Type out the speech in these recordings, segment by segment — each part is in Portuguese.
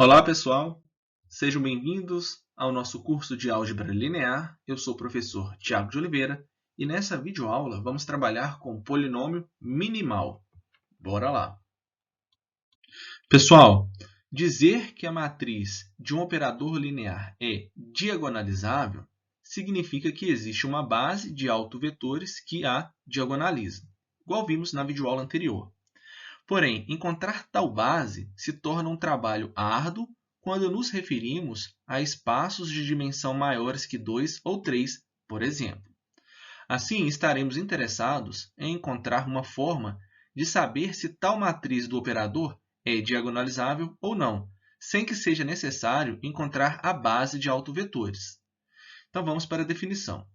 Olá, pessoal! Sejam bem-vindos ao nosso curso de Álgebra Linear. Eu sou o professor Tiago de Oliveira e nessa videoaula vamos trabalhar com o polinômio minimal. Bora lá! Pessoal, dizer que a matriz de um operador linear é diagonalizável significa que existe uma base de autovetores que a diagonaliza, igual vimos na videoaula anterior. Porém, encontrar tal base se torna um trabalho árduo quando nos referimos a espaços de dimensão maiores que 2 ou 3, por exemplo. Assim, estaremos interessados em encontrar uma forma de saber se tal matriz do operador é diagonalizável ou não, sem que seja necessário encontrar a base de autovetores. Então, vamos para a definição.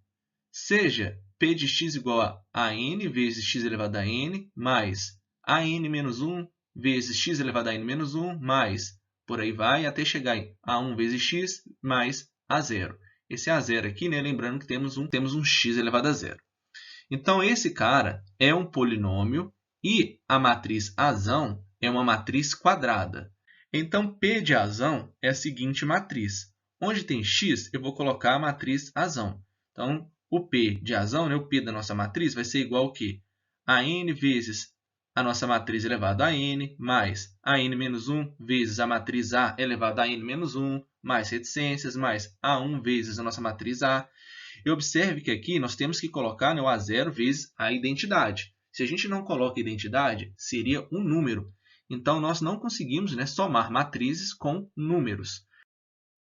Seja P de x igual a n vezes x elevado a n, mais an menos 1 vezes x elevado a n menos 1, mais, por aí vai, até chegar em a1 vezes x mais a0. Esse a0 aqui, né, lembrando que temos um x elevado a 0. Então, esse cara é um polinômio e a matriz azão é uma matriz quadrada. Então, P de azão é a seguinte matriz. Onde tem x, eu vou colocar a matriz azão. Então, o P de azão, né, o P da nossa matriz, vai ser igual ao quê? A n vezes a nossa matriz elevado a n, mais a n menos 1 vezes a matriz A elevado a n menos 1, mais reticências, mais A1 vezes a nossa matriz A. E observe que aqui nós temos que colocar, né, o A0 vezes a identidade. Se a gente não coloca identidade, seria um número. Então, nós não conseguimos, né, somar matrizes com números.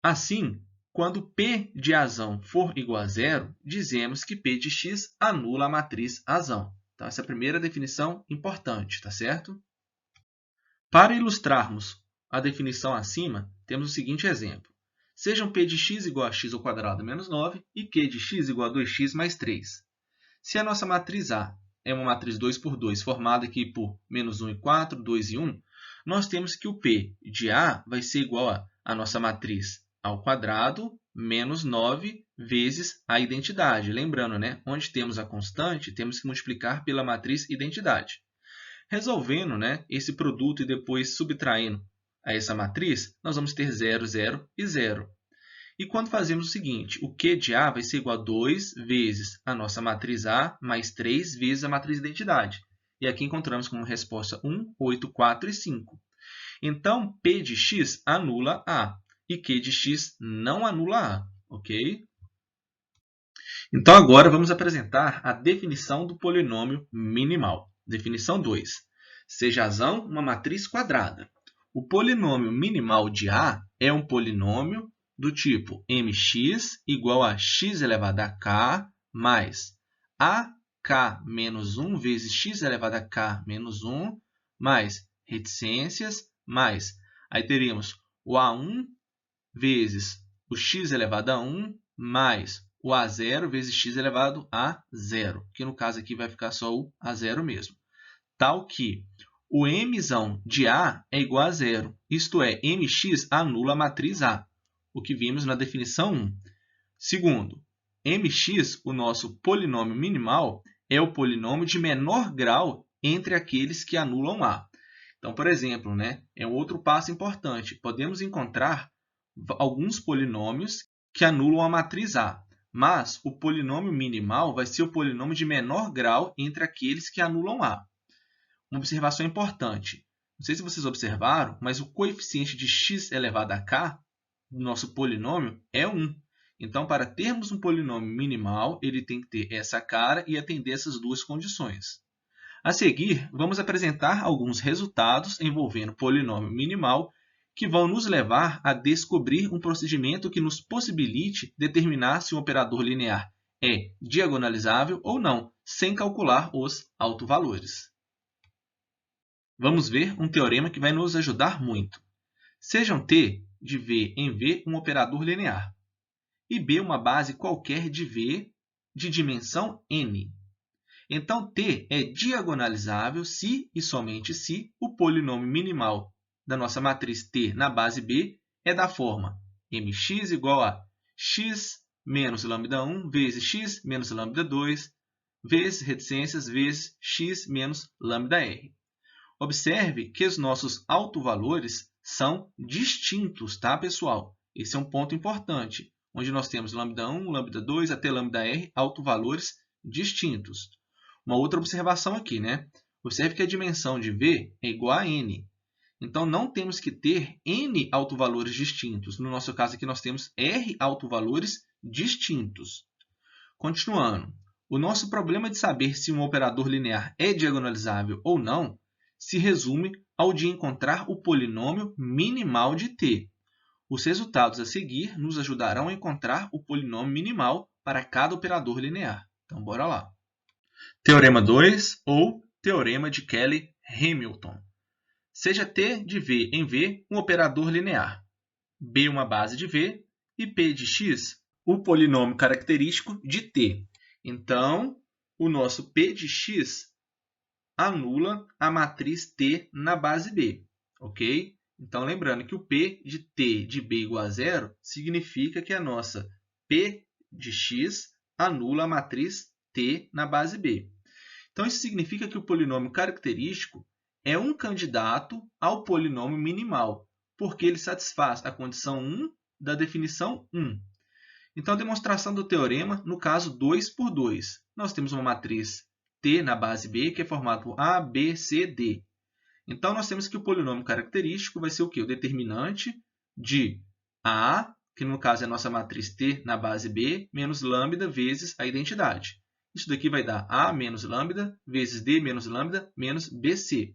Assim, quando P de azão for igual a zero, dizemos que P de x anula a matriz azão. Então, essa é a primeira definição importante, tá certo? Para ilustrarmos a definição acima, temos o seguinte exemplo. Sejam P de x igual a x ao quadrado menos 9 e Q de x igual a 2x mais 3. Se a nossa matriz A é uma matriz 2 por 2, formada aqui por menos 1 e 4, 2 e 1, nós temos que o P de A vai ser igual a nossa matriz ao quadrado menos 9 vezes a identidade. Lembrando, né? Onde temos a constante, temos que multiplicar pela matriz identidade. Resolvendo, né, esse produto e depois subtraindo a essa matriz, nós vamos ter 0, 0 e 0. E quando fazemos o seguinte, o Q de A vai ser igual a 2 vezes a nossa matriz A mais 3 vezes a matriz identidade. E aqui encontramos como resposta 1, 8, 4 e 5. Então, P de x anula A e Q de x não anula A, ok? Então, agora vamos apresentar a definição do polinômio minimal. Definição 2. Seja azão uma matriz quadrada. O polinômio minimal de A é um polinômio do tipo mx igual a x elevado a k mais ak menos 1 vezes x elevado a k menos 1 mais reticências mais. Aí teríamos o a1 vezes o x elevado a 1 mais o a0 vezes x elevado a 0, que no caso aqui vai ficar só o a0 mesmo. Tal que o mzão de A é igual a 0, isto é, mx anula a matriz A, o que vimos na definição 1. Segundo, mx, o nosso polinômio minimal, é o polinômio de menor grau entre aqueles que anulam A. Então, por exemplo, né, é um outro passo importante. Podemos encontrar alguns polinômios que anulam a matriz A, mas o polinômio minimal vai ser o polinômio de menor grau entre aqueles que anulam A. Uma observação importante. Não sei se vocês observaram, mas o coeficiente de x elevado a k do nosso polinômio é 1. Então, para termos um polinômio minimal, ele tem que ter essa cara e atender essas duas condições. A seguir, vamos apresentar alguns resultados envolvendo polinômio minimal que vão nos levar a descobrir um procedimento que nos possibilite determinar se um operador linear é diagonalizável ou não, sem calcular os autovalores. Vamos ver um teorema que vai nos ajudar muito. Sejam T de V em V um operador linear e B uma base qualquer de V de dimensão n. Então, T é diagonalizável se e somente se o polinômio minimal da nossa matriz T na base B é da forma mx igual a x menos lambda1 vezes x menos lambda2 vezes reticências vezes x menos lambda r. Observe que os nossos autovalores são distintos, tá, pessoal? Esse é um ponto importante, onde nós temos lambda 1, lambda 2 até lambda r, autovalores distintos. Uma outra observação aqui, né? Observe que a dimensão de V é igual a n. Então, não temos que ter n autovalores distintos. No nosso caso aqui, nós temos r autovalores distintos. Continuando, o nosso problema de saber se um operador linear é diagonalizável ou não se resume ao de encontrar o polinômio minimal de t. Os resultados a seguir nos ajudarão a encontrar o polinômio minimal para cada operador linear. Então, bora lá. Teorema 2 ou Teorema de Cayley-Hamilton. Seja T de V em V um operador linear, B uma base de V e P de X o polinômio característico de T. Então, o nosso P de X anula a matriz T na base B, ok? Então, lembrando que o P de T de B igual a zero significa que a nossa P de X anula a matriz T na base B. Então, isso significa que o polinômio característico é um candidato ao polinômio minimal, porque ele satisfaz a condição 1 da definição 1. Então, a demonstração do teorema, no caso 2 por 2. Nós temos uma matriz T na base B, que é formada por A, B, C, D. Então, nós temos que o polinômio característico vai ser o quê? O determinante de A, que no caso é a nossa matriz T na base B, menos lambda vezes a identidade. Isso daqui vai dar A menos lambda vezes D menos lambda menos BC.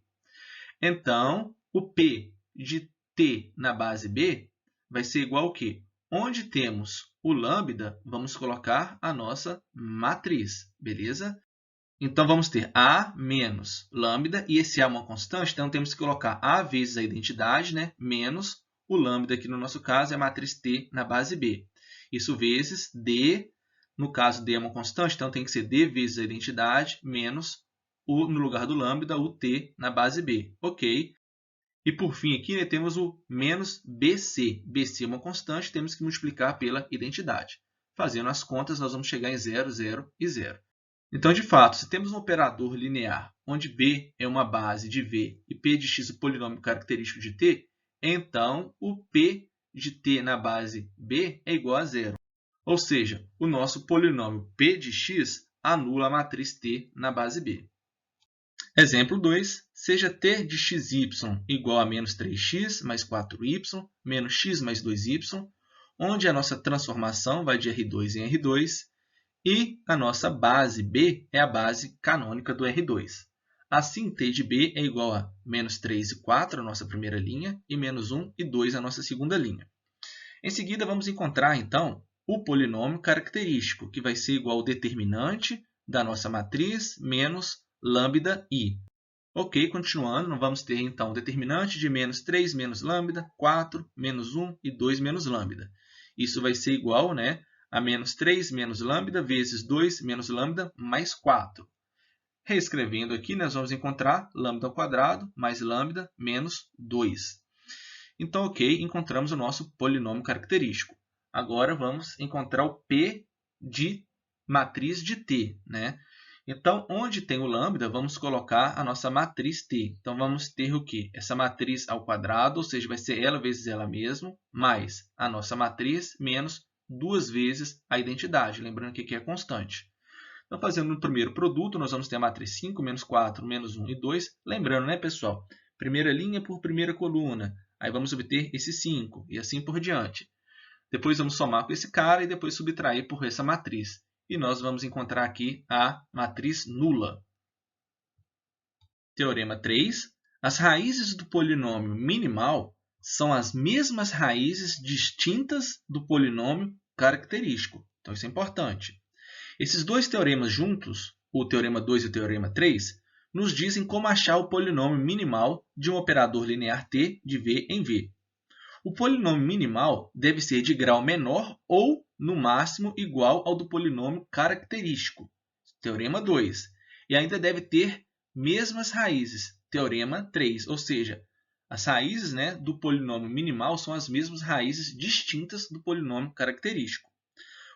Então, o P de T na base B vai ser igual ao quê? Onde temos o lambda, vamos colocar a nossa matriz, beleza? Então, vamos ter A menos lambda, e esse A é uma constante, então temos que colocar A vezes a identidade, né? Menos o lambda, que no nosso caso é a matriz T na base B. Isso vezes D, no caso D é uma constante, então tem que ser D vezes a identidade, menos no lugar do lambda, o T na base B. Ok. E por fim aqui, né, temos o menos BC. BC é uma constante, temos que multiplicar pela identidade. Fazendo as contas, nós vamos chegar em 0, 0 e 0. Então, de fato, se temos um operador linear onde B é uma base de V e P de X o polinômio característico de T, então o P de T na base B é igual a 0. Ou seja, o nosso polinômio P de X anula a matriz T na base B. Exemplo 2. Seja T de xy igual a menos 3x mais 4y menos x mais 2y, onde a nossa transformação vai de R2 em R2 e a nossa base B é a base canônica do R2. Assim, T de B é igual a menos 3 e 4, a nossa primeira linha, e menos 1 e 2, a nossa segunda linha. Em seguida, vamos encontrar, então, o polinômio característico, que vai ser igual ao determinante da nossa matriz menos lambda i. Ok, continuando, vamos ter, então, o determinante de menos 3 menos lambda, 4, menos 1 e 2 menos lambda. Isso vai ser igual, né, a menos 3 menos lambda vezes 2 menos lambda mais 4. Reescrevendo aqui, nós vamos encontrar lambda ao quadrado mais lambda menos 2. Então, ok, encontramos o nosso polinômio característico. Agora, vamos encontrar o P de matriz de T, né? Então, onde tem o lambda, vamos colocar a nossa matriz T. Então, vamos ter o quê? Essa matriz ao quadrado, ou seja, vai ser ela vezes ela mesma, mais a nossa matriz, menos 2 vezes a identidade. Lembrando que aqui é constante. Então, fazendo no primeiro produto, nós vamos ter a matriz 5, menos 4, menos 1 e 2. Lembrando, né, pessoal? Primeira linha por primeira coluna. Aí vamos obter esse 5 e assim por diante. Depois vamos somar com esse cara e depois subtrair por essa matriz. E nós vamos encontrar aqui a matriz nula. Teorema 3. As raízes do polinômio minimal são as mesmas raízes distintas do polinômio característico. Então, isso é importante. Esses dois teoremas juntos, o teorema 2 e o teorema 3, nos dizem como achar o polinômio minimal de um operador linear T de V em V. O polinômio minimal deve ser de grau menor ou, no máximo, igual ao do polinômio característico, teorema 2, e ainda deve ter mesmas raízes, teorema 3, ou seja, as raízes, né, do polinômio minimal são as mesmas raízes distintas do polinômio característico.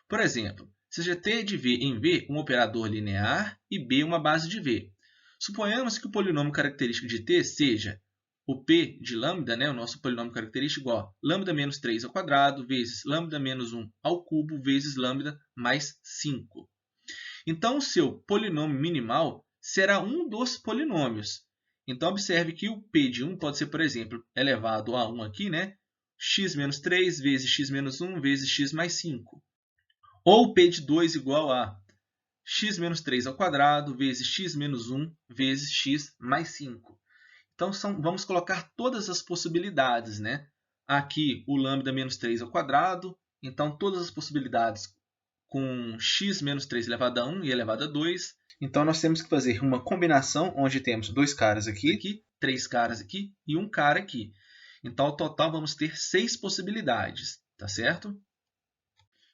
Por exemplo, seja T de V em V um operador linear e B uma base de V. Suponhamos que o polinômio característico de T seja o P de lambda, né, o nosso polinômio característico, igual a lambda menos 3 ao quadrado vezes lambda menos 1 ao cubo vezes lambda mais 5. Então, o seu polinômio minimal será um dos polinômios. Então, observe que o P de 1 pode ser, por exemplo, elevado a 1 aqui, né? X menos 3 vezes x menos 1 vezes x mais 5. Ou o P de 2 igual a x menos 3 ao quadrado vezes x menos 1 vezes x mais 5. Então, vamos colocar todas as possibilidades, né? Aqui, o lambda menos 3 ao quadrado. Então, todas as possibilidades com x menos 3 elevado a 1 e elevado a 2. Então, nós temos que fazer uma combinação onde temos dois caras aqui, três caras aqui e um cara aqui. Então, ao total, vamos ter 6 possibilidades, tá certo?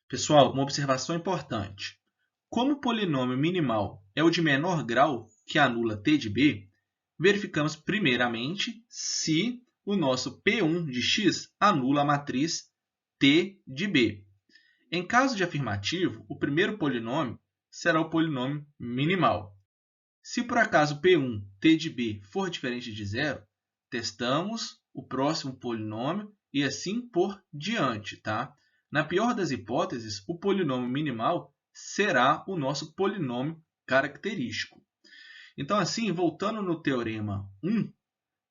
Pessoal, uma observação importante. Como o polinômio minimal é o de menor grau, que anula t de b, verificamos primeiramente se o nosso P1 de x anula a matriz T de B. Em caso de afirmativo, o primeiro polinômio será o polinômio minimal. Se por acaso P1 T de B for diferente de zero, testamos o próximo polinômio e assim por diante, tá? Na pior das hipóteses, o polinômio minimal será o nosso polinômio característico. Então, assim, voltando no teorema 1,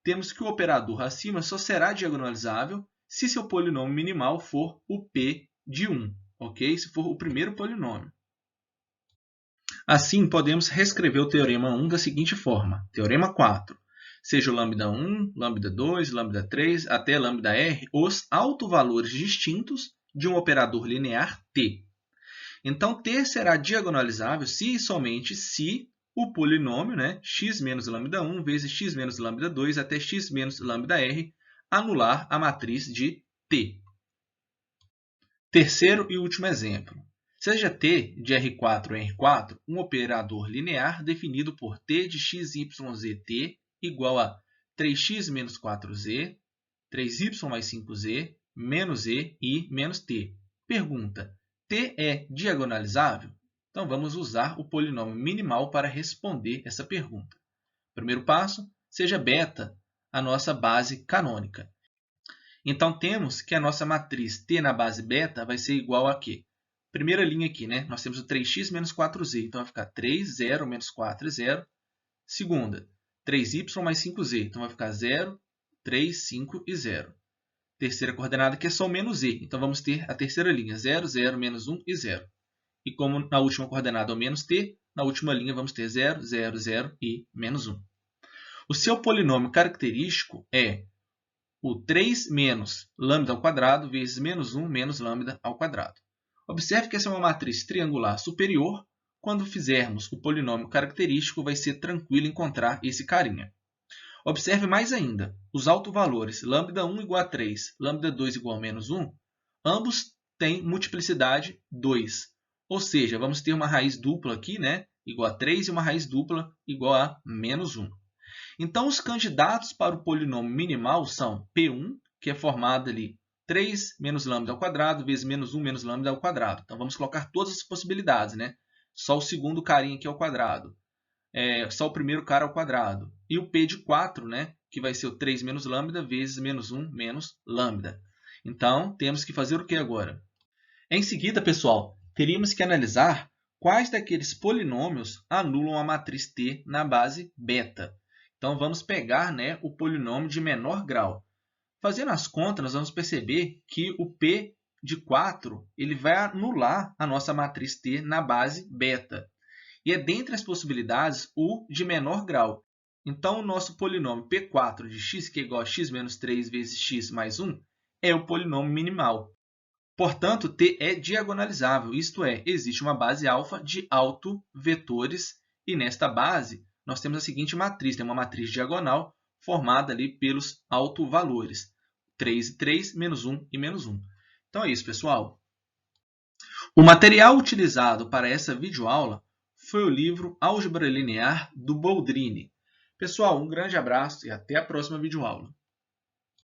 temos que o operador acima só será diagonalizável se seu polinômio minimal for o P de 1, ok? Se for o primeiro polinômio. Assim, podemos reescrever o teorema 1 da seguinte forma. Teorema 4. Seja o lambda 1, lambda 2, lambda 3, até lambda r, os autovalores distintos de um operador linear T. Então, T será diagonalizável se e somente se o polinômio, né, x menos lambda 1 vezes x menos lambda 2 até x menos lambda r anular a matriz de T. Terceiro e último exemplo. Seja T de R4 em R4 um operador linear definido por T de x, y, z, t igual a 3x menos 4z, 3y mais 5z, menos e e menos t. Pergunta: T é diagonalizável? Então, vamos usar o polinômio minimal para responder essa pergunta. Primeiro passo, seja beta a nossa base canônica. Então, temos que a nossa matriz T na base beta vai ser igual a quê? Primeira linha aqui, né? Nós temos o 3x menos 4z. Então, vai ficar 3, 0, menos 4, 0. Segunda, 3y mais 5z. Então, vai ficar 0, 3, 5 e 0. Terceira coordenada que é só o menos e. Então, vamos ter a terceira linha, 0, 0, menos 1 e 0. E como na última coordenada é o menos t, na última linha vamos ter 0, 0, 0 e menos 1. O seu polinômio característico é o 3 menos lambda ao quadrado vezes menos 1 menos lambda ao quadrado. Observe que essa é uma matriz triangular superior. Quando fizermos o polinômio característico, vai ser tranquilo encontrar esse carinha. Observe mais ainda, os autovalores lambda 1 igual a 3, lambda 2 igual a menos 1, ambos têm multiplicidade 2. Ou seja, vamos ter uma raiz dupla aqui, né, igual a 3 e uma raiz dupla igual a menos 1. Então, os candidatos para o polinômio minimal são P1, que é formado ali 3 menos lambda ao quadrado vezes menos 1 menos lambda ao quadrado. Então, vamos colocar todas as possibilidades, né? Só o segundo carinha aqui ao quadrado. Só o primeiro cara ao quadrado. E o P de 4, né? Que vai ser o 3 menos lambda vezes menos 1 menos lambda. Então, temos que fazer o que agora? Em seguida, pessoal, teríamos que analisar quais daqueles polinômios anulam a matriz T na base beta. Então, vamos pegar, né, o polinômio de menor grau. Fazendo as contas, nós vamos perceber que o P de 4 ele vai anular a nossa matriz T na base beta. E é dentre as possibilidades o de menor grau. Então, o nosso polinômio P4 de x, que é igual a x menos 3 vezes x mais 1, é o polinômio minimal. Portanto, T é diagonalizável, isto é, existe uma base alfa de autovetores, e nesta base nós temos a seguinte matriz, tem uma matriz diagonal formada ali pelos autovalores, 3 e 3, menos 1 e menos 1. Então é isso, pessoal. O material utilizado para essa videoaula foi o livro Álgebra Linear, do Boldrini. Pessoal, um grande abraço e até a próxima videoaula.